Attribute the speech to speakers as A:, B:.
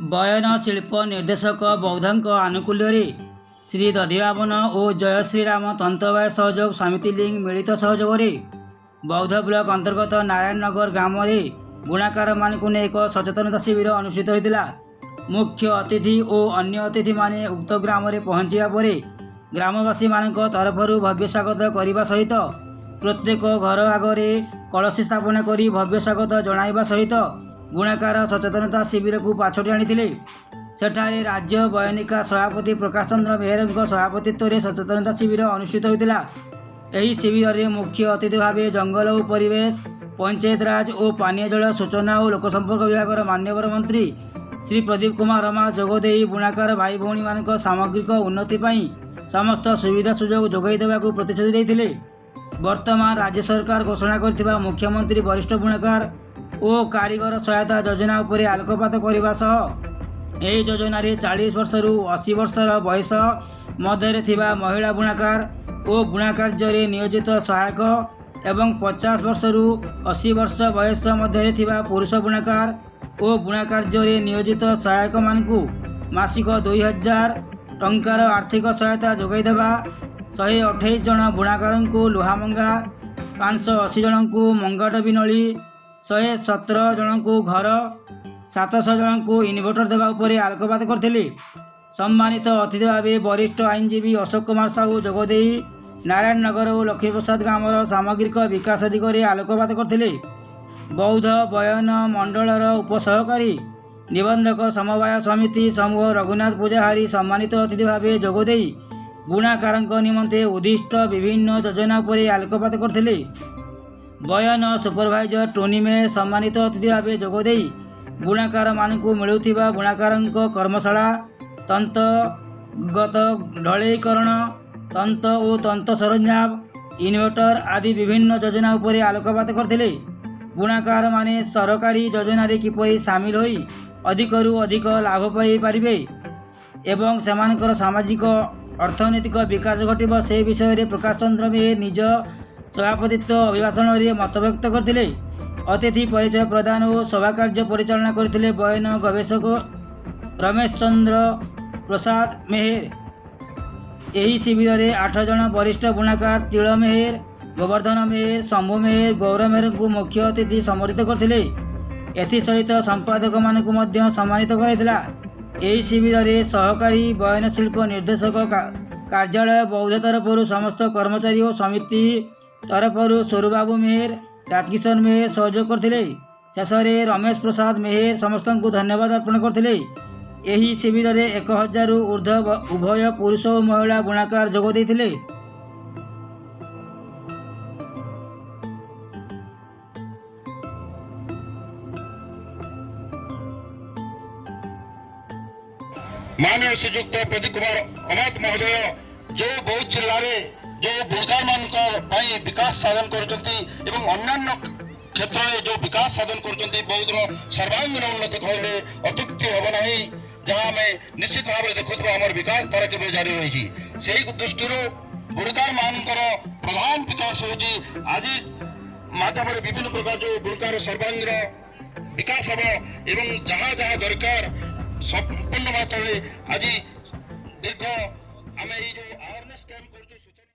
A: बयन शिल्प निर्देशक बौद्धଙ୍କ आनुकूल्य श्री दधिबावन और जय श्रीराम तंतवाय सहयोग समिति लिंक मिलित सहयोग बौद्ध ब्लॉक अंतर्गत नारायणनगर ग्राम में बुणाकार मानू एक सचेतनता शिविर अनुष्ठित होता। मुख्य अतिथि और अन्य अतिथि माने उक्त ग्राम में पहुंचा पर ग्रामवासी मान तरफ भव्य स्वागत करने सहित प्रत्येक घर आगे कलश स्थापना कर भव्य स्वागत जणाइबा सहित बुणाकार सचेतनता शिविर को पाछोटी आनी। सेठारे राज्य बयनिका सभापति प्रकाश चंद्र मेहर सभापतित्व में सचेतनता शिविर अनुष्ठित होता। यही शिविर में मुख्य अतिथि भाव जंगल और परिवेश पंचायत राज और पानीय जल सूचना और लोकसंपर्क विभाग मान्यवर मंत्री श्री प्रदीप कुमार रमा जोगदे बुणाकार भाई भौणी मान सामग्रिक उन्नति समस्त सुविधा सुजोग जोगाई देवा प्रतिश्रुति देते। वर्तमान राज्य सरकार घोषणा कर मुख्यमंत्री वरिष्ठ बुणाकार और कारीगर सहायता योजना उपर आलोकपात करने सह यह योजन 40 वर्ष रु 80 वर्षर बयस मध्य थिबा महिला बुणाकार और बुणा कार्य नियोजित सहायक एवं 50 वर्ष रु 80 वर्ष बयस मध्य थिबा पुरुष बुणाकार और बुणा कार्य नियोजित सहायक मानकु मासिक 2000 टंकार आर्थिक सहायता जोगाई देवा। 128 जन बुणाकार को लुहामंगा 580 जन को मंगाटबी नली 117 जन को घर 700 जन को इनवर्टर देवा उपर आलोकपात करथिले। सम्मानित अतिथि भाव वरिष्ठ आईनजीवी अशोक कुमार साहू जोगदे नारायणनगर और लक्ष्मीप्रसाद ग्रामर सामग्रिक विकास दिगरे आलोकपात करथिले। बौद्ध बयन मंडलर उपसहकारी निबंधक समवाय समिति समूह रघुनाथ पूजाहारी सम्मानित अतिथि भाव जोगदे बुणाकार निमंते उद्दिष्ट विभिन्न योजना पर आलोकपात करथिले। बयन सुपरभाइजर टोनी में सम्मानित अतिथि भाव जोगदे बुणाकार मानकु मिलुथिबा बुणाकार कर्मशाला तंतगत ढलईकरण तंत और तंत सरंजाम इन्वर्टर आदि विभिन्न योजना उपर आलोकपात करथिले। बुणाकार माने सरकारी योजना किपरि सामिल होई अधिकरु अधिक लाभ पाई पारिबे एवं सेमानकर सामाजिक अर्थनैतिक विकास घटिब से विषय में प्रकाश चंद्र मेहर निज सभापतित्व अभिभाषण में मत व्यक्त करथिले। अतिथि परिचय प्रदान और सभा कार्य परिचालना करथिले बयन गवेषक रमेश चंद्र प्रसाद मेहर। यही शिविर में 8 जन वरिष्ठ बुणाकार तिल मेहर गोवर्धन मेहर शंभु मेहर गौरव मेहर को मुख्य अतिथि सम्मानित करथिले। एसहित संपादक मानकु मध्य सम्मानित कराइथिला। यही शिविर में सहकारी बयन शिल्प निर्देशक कार्यालय बौद्ध तरफ समस्त कर्मचारी और समिति तरफ स्वरूबाबू मेहर राजकिशन मेहर सहयोग करथिले। शेष में रमेश प्रसाद मेहर समस्त को धन्यवाद अर्पण करथिले। यही शिविर में 1000 रु ऊर्ध्व उभय पुरुष और महिला बुणाकार जोग देथिले।
B: माननीय श्रीयुक्त प्रदीप कुमार अमात महोदय जो बौद्ध जिले में जो बुणकार मान विकास साधन कर अन्य क्षेत्र में जो विकास साधन कर बौद्ध सर्वांगीन उन्नति कहले अत्युक्ति हम ना जहाँ आम निश्चित भाव में देखुवा आम विकास धारा केवल जारी रही से दृष्टि बुणकार मान प्रधान विकास हो आज माध्यम विभिन्न प्रकार जो बुणकार सर्वांगीन विकास हम एवं जहाँ जहाँ दरकार संपूर्ण मात्रा आज दीर्घ आम जो